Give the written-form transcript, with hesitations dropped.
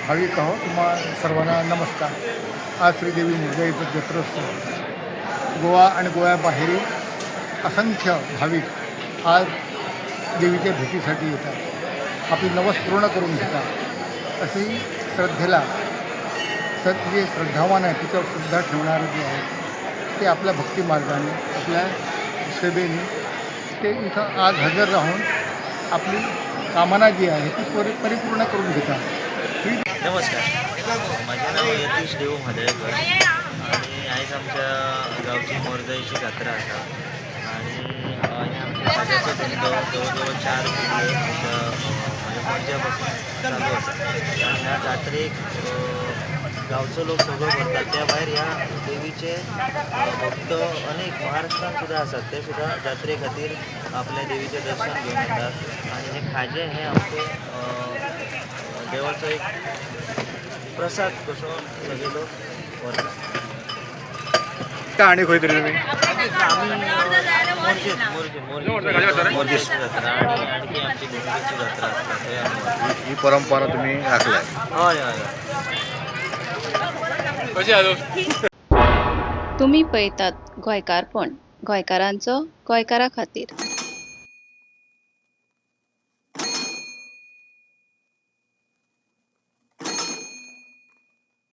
भाविक आहो तुम्हा सर्वांना नमस्कार. आज श्रीदेवी मुरजाईचा जत्रोत्सव. गोवा आणि गोव्याबाहेरील असंख्य भाविक आज देवीच्या भेटीसाठी येतात, आपली नवस पूर्ण करून घेतात. अशी श्रद्धेला जे श्रद्धावान आहे तिच्यावर श्रद्धा ठेवणारे जे आहे ते आपल्या भक्तिमार्गाने आपल्या सेवेने ते इथं आज हजर राहून आपली कामना जी आहे ती परिपूर्ण करून घेतात. नमस्कार, माझे नाव यतीश देव म्हादळेकर आणि आयज आमच्या गावची मोरजाईची जात्रा आसा आणि आमच्या खाज्याचो धंदो जवळ 4 पिढी माझ्या पणज्यापासून चालू आसा आणि ह्या जात्रेक गावचो लोक सगळो करतात. त्या भायर ह्या देवीचे भक्त अनेक महाराष्ट्रात सुद्धा आसात, ते सुद्धा जात्रे खातीर आपल्या देवीचे दर्शन घेवन येतात आणि हे खाजें हे आमचे देवाचो एक प्रसाद कसो सगळे लोक व्हरतात. आणि खंय तरी तुमी आमी मोरजेची जात्रा आणि आणखी आमची गोंयची जात्रा आसता थंय आमी वतात. ही परंपरा तुम्ही राखल्या. हय हय तुम्ही पळयतात गोंयकारपण, गोंयकारांचो गोंयकारा खातीर.